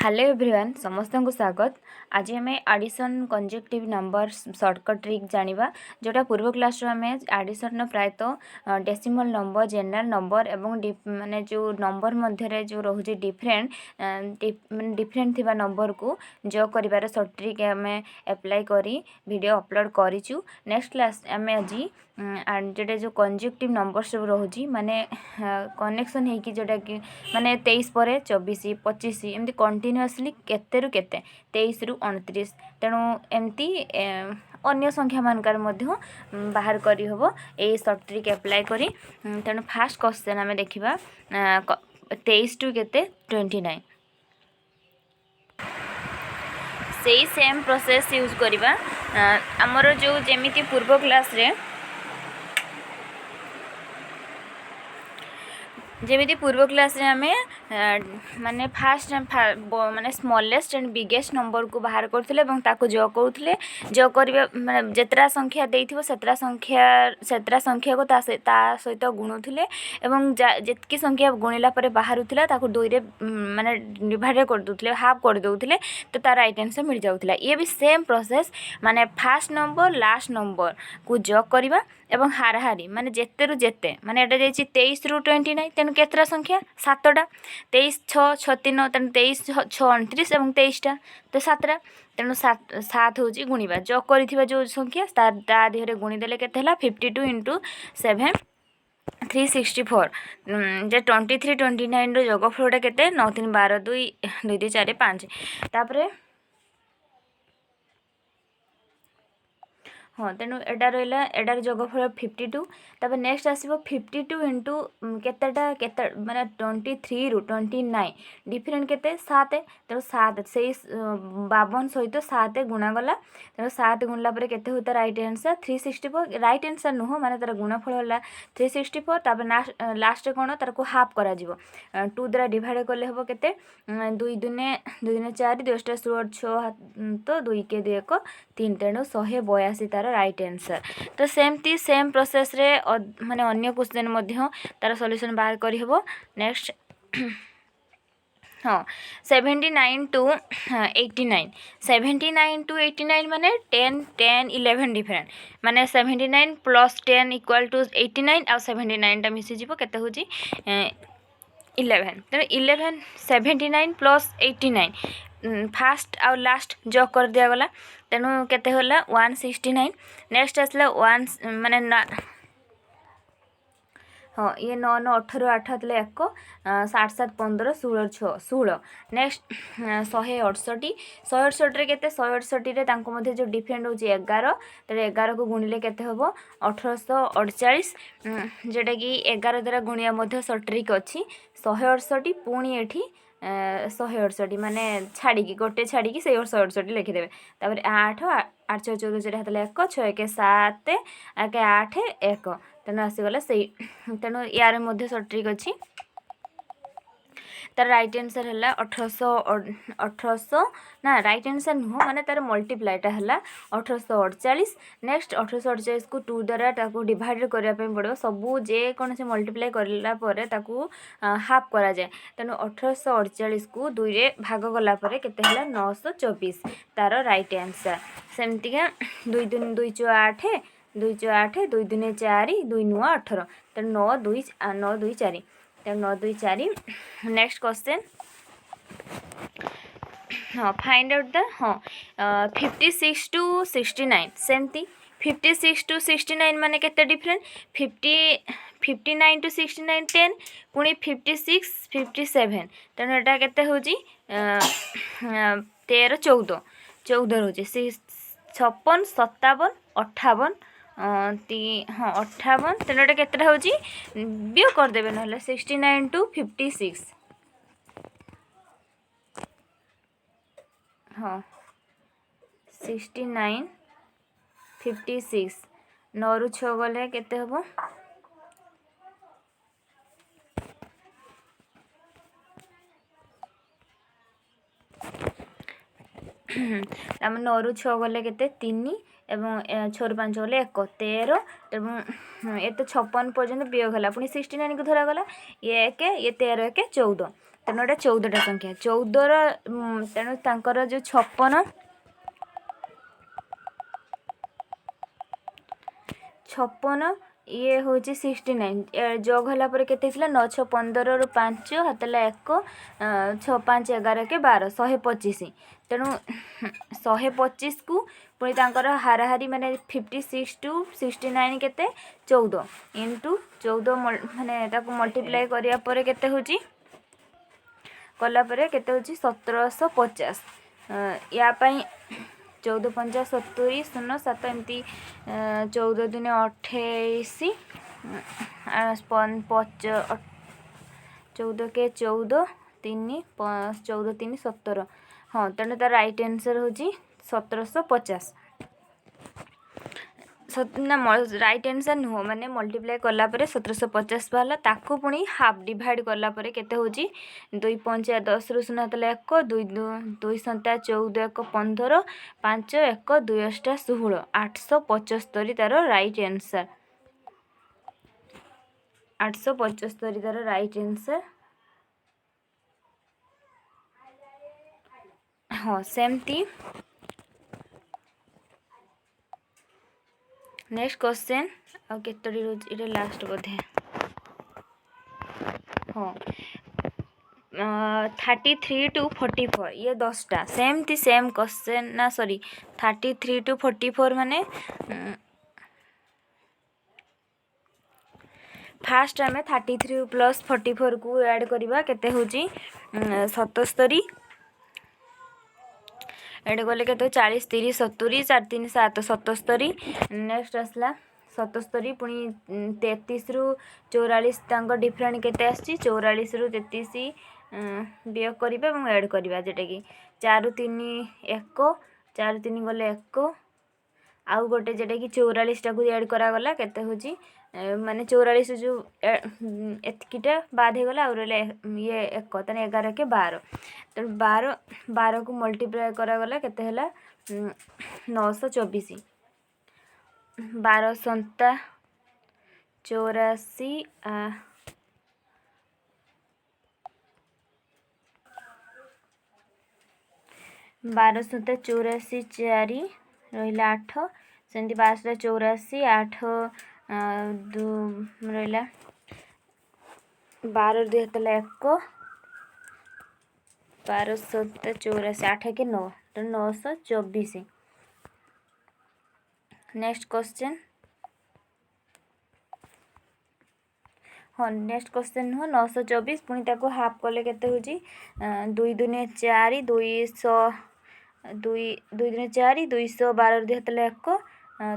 Hello everyone समस्त को स्वागत। आज आम addition consecutive number shortcut trick जानिबा जोटा पूर्व क्लास रो आम एडिशन प्रायतः डेसिमल नंबर जनरल नंबर एवं माने जो नंबर मध्य जो रोचे डिफरेंट थिबा नंबर को जो करिवार शॉर्ट ट्रिक आम अप्लाई करी वीडियो अपलोड करिचु। नेक्स्ट क्लास आम आज जोटा जो कंजेक्टिव नंबर सब रोचे माने कनेक्शन है कि जोटा कि माने 23 पर 24 25 एमती कंटिन्यूअसली केते रु केते 23 रु 29 तेणु एमती अन्य संख्या मानकार मध्य बाहर करी होबो ए शॉर्ट ट्रिक अप्लाई करी। तेणु फास्ट क्वेश्चन आमे देखिबा 23 टू केते 29 सेही सेम प्रोसेस यूज करिबा। हमर जो जेमिति पूर्व क्लास रे जेमिति पूर्व क्लास रे आमे माने फास्ट माने स्मॉलेस्ट एंड बिगेस्ट नंबर को बाहर करथिले एवं ताको जो करथिले जो करबा माने जेतरा संख्या देइथिबो सेतरा संख्या को ता सहित गुणुथिले एवं जेतकी संख्या गुणिला परे बाहरुथिला ताको 2 रे माने डिवाइड कर दोथिले हाफ कर दोथिले तो तार राइट आंसर मिल जाउथिला। ये भी सेम प्रोसेस माने फास्ट नंबर लास्ट नंबर को जो करबा एवं हाराहारी माने जेते रु जेते माने एटा जाईची 23 रु 29 तेनु केतरा संख्या 7टा 23 6 36 तेनु 23 6 29 एवं 23 टा तो 7टा तेनु 7 होची गुणिबा जो करिथिबा जो संख्या ता देहरे गुणी देले केते हला 52 * 7 364 जे 23 29 रो जोगफलटा केते 9 3 12 2 2 2 4 5 तापरे हाँ तेणु एटा रहा एटार जोगफल 52 तापर नेक्स्ट आसो 52 इंटू केतेटा माने 23 रु 29 डिफरेंट केते 7 तेणु 7 से 52 सहित 7 गुणा गला तेणु 7 गुणला परे केते होता राइट आंसर 364 राइट आंसर नुह माने तार गुणफल होला 364 तापर लास्ट कोन तार को हाफ करा जिवो 2 द्वारा डिवाइड करले हबो केते 2 दुने 4 2 16 6 तो 2 के 2 1 3 तेणु 182 तार राइट आंसर। तो सेमती सेम प्रोसेस रे माने अन्य क्वेश्चन मध्य तार सॉल्यूशन बाहर करी हबो। नेक्स्ट हाँ 79 टू 89 79 टू 89 माने 10 10 11 डिफरेंट माने 79 प्लस 10 इक्वल टू 89 आ 79 टा मिसी जीवो केते होची 11 तेणु 11 79 प्लस 89 फास्ट आउ लास्ट जो कर दिया गला तेणु केते होला 169। नेक्स्ट आसला 1 माने हाँ ये 9 9 18 8 आतले 1 7 7 15 16 6 16 नेक्स्ट 168 168 रे केते 168 रे तांको मध्ये जो डिफरेंट होची 11 तरे 11 को गुणिले केते हबो 1848 जेटा कि 11 द्वारा गुणिया मध्ये शॉर्ट ट्रिक अछि 168 पुणी एठी 168 माने छाड़ी की गोटे छाड़ी की 168 लिखि देबे तापर 8 8 4 14 हातले 1 6 1 7 1 8 1 तेणु आसीगला से तेणु यार मध्य शॉर्ट ट्रिक अच्छी तार राइट आंसर है 1800 ना राइट आंसर नुह माने तार मल्टीप्लाईटा है 1848। नेक्स्ट 1848 को 2 द्वारा ताकू डिवाइड करने पड़ो सबू जे कौन से मल्टीप्लाई करला परे ताकू हाफ करा जाए तेणु 1848 को 2 रे भाग गला परे केते हला 924 तार राइट आंसर। सेमती का 2 2 2 8 2 8 2 2 4 2 9 18 तेणु 9 2 4 तेणु 9 2 4। नेक्स्ट क्वेश्चन हाँ फाइंड आउट द हाँ 56 टू 69 सेमती 56 टू 69 माने केते डिफरेंट 59 टू 69 10 पुणी 56 57 तेणु एटा केते होची 13 14 14 होची 56 57 58 हाँ 58 तेणु एटा केतेटा होची बियो कर देबे नहले 69 टू 56 हाँ 69 56 9 रु 6 गले केते हबो आम 9 रु 6 गले केते 3 एवं 6 रु 5 गले 1 13 एवं ये तो 56 पर्यंत बियोग होला पुणी 69 को धरा गला ये 1 ये 13 1 14 तेणु एटा 14टा संख्या 14 तेणु तांकर जो 56 ये हूँ 69 जोग होला पर केते थिला 9 6 15 रु 5 हातला 1 6 5 11 के 12 125 तेणु 125 को पुणी तांकर हाराहारी माने 56 टू 69 केते 14 इंटू 14 माने ताको मल्टीप्लाई करिया पर केते होची कला परे केते होची 1750 या पई 14 5 70 0 7 एमती 14 दिन 28 14 के 14 3 14 3 17 हाँ तेणु तार राइट आंसर होची 1750 ना राइट आंसर नुह माने मल्टीप्लाई कला परे 1750 बाला ताकू पुणी हाफ डिवाइड कला परे केते होची 2 5 10 रु 0 तले 1 2 2 संता 14 1 15 5 1 2 8 16 875 तार राइट आंसर 875 तार राइट आंसर हाँ सेमती नेक्स्ट क्वेश्चन और केतोटी रोज इटा लास्ट बोधे हाँ 33 टू 44 ये 10टा सेमती सेम क्वेश्चन ना सॉरी 33 टू 44 माने फास्ट आम 33 प्लस 44 को ऐड करवा केते होची 77 एड गले केते 40 30 70 4 3 7 77 नेक्स्ट आसला 77 पुणी 33 रु 44 तांको डिफरेंट केते आसी 44 रु 33 वियोग करिबा एवं ऐड करिबा जेटा कि 4 3 1 4 3 गले 1 आउ गोटे जेटा कि 44 टा को ऐड करा गला केते होची माने 44 जो एतकीटा बाद हो गला और ये 1 तने 11 के 12 तो 12 को मल्टीप्लाई करा गला केते हला 924 12 संता 84 12 संता 84 4 रहिला 8 सेमती 12 84 8 रहिला 12 2 हतला 1 12 7 84 8 के 9 तो 924 नेक्स्ट क्वेश्चन हाँ नेक्स्ट क्वेश्चन नुह 924 पुणी ताको हाफ कले केते होची 2 दुने 4 200 2 दुने 4 212 दे हतले 1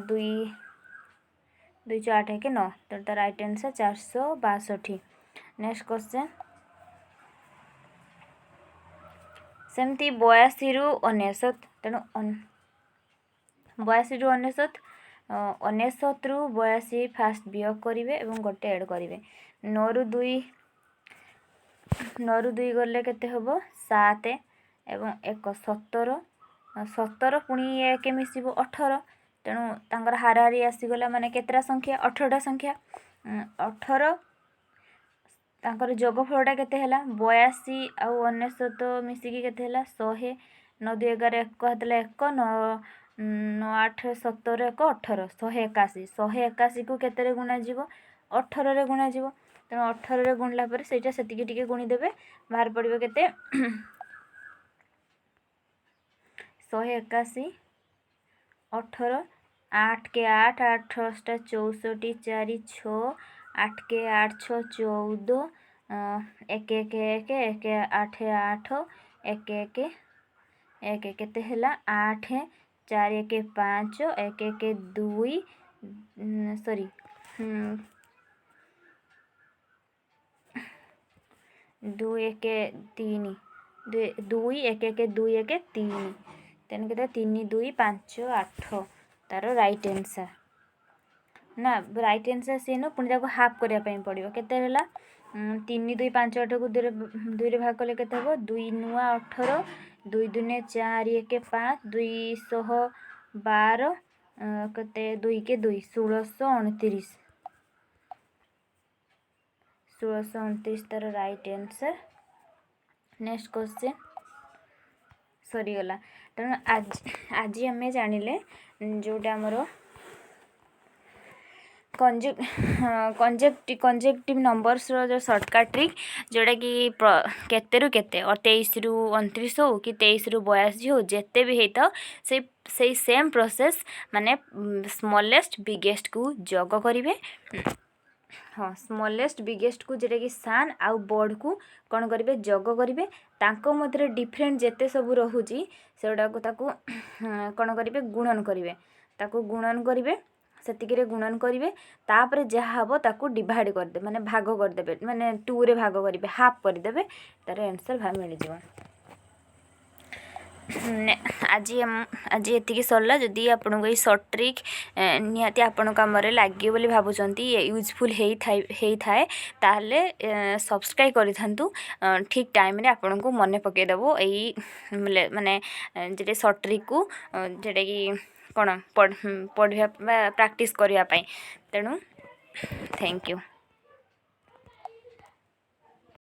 2 2 8 के 9 तो तार राइट आंसर 462 नेक्स्ट क्वेश्चन सेमती 82 रु 99 तेणु 82 रु 99 99 रु 82 फास्ट वियोग करेंगे और गोटे ऐड करेंगे 9 रु 2 गले केते हबो 7 एवं 1 17 17 पुणी 1 मिसिबो 18 तेणु तांकर हाराहारी आसीगला माने केतरा संख्या 18टा संख्या 18 तांकर जोगफलटा केते हला 82 आउ 99 मिसिकी केते हला 100 9 2 11 1 हतला 1 9 8 17 1 18 181 181 को केते गुणा जीवो 18 रे गुणा जीवो तेणु 18 रे गुणला पर सेटा सेतिकी टिके गुणी देबे बाहर पड़िबो केते 181 18 8 के 8 8 टा 64 4 6 8 के 8 6 14 1 1 1 1 8 8 1 1 1 केते हला 8 4 1 5 1 1 2 सॉरी 2 1 3 2 1 1 2 1 3 तेन के 3 2 5 8 तार राइट आंसर ना राइट आंसर सी न पुणी हाफ करने पड़ो केते 3 2 5 8 को 2 भाग कले केते हबो 2 नुआ 18 2 दुने 4 1 5 212 केते 2 के 2 1629 1629 तार राइट आंसर नेक्स्ट क्वेश्चन सरीगला तेणु आज आम जानिले जोटा आमर कंजेक्टिव नंबर्स जो सर्टकट ट्रिक जोटा कि केते रु केते 23 रु 29 हो कि 23 रु 82 हो जिते भी होता से सेम प्रोसेस माने स्मॉलेस्ट बिगेस्ट को जग करेंगे हाँ स्मॉलेस्ट बिगेस्ट को जोटा कि सान आउ बड़ को कौन करेंगे जग करेंगे तांको मध्य डिफरेंट जेते सब रोची से गुड़ाक कौन करेंगे गुणन करेंगे ताको गुणन करेंगे सेतिकिरे गुणन करेंगे तापर जहाँ हम ताको डिवाइड करदे माने भाग करदे माने 2 रे भाग करेंगे हाफ करदे तार आंसर मिल जाए आज ये सरला जदि आपन को सर्ट ट्रिक निहाती आपण कम लगे बोली भावुंट यूजफुल थाए ताहले सब्सक्राइब करूँ ठीक टाइम रे आपन को मन पकईदेव यही माने जे सर्ट ट्रिक को जेटा कि कौन पढ़ा प्रैक्टिस करने तेणु थैंक यू।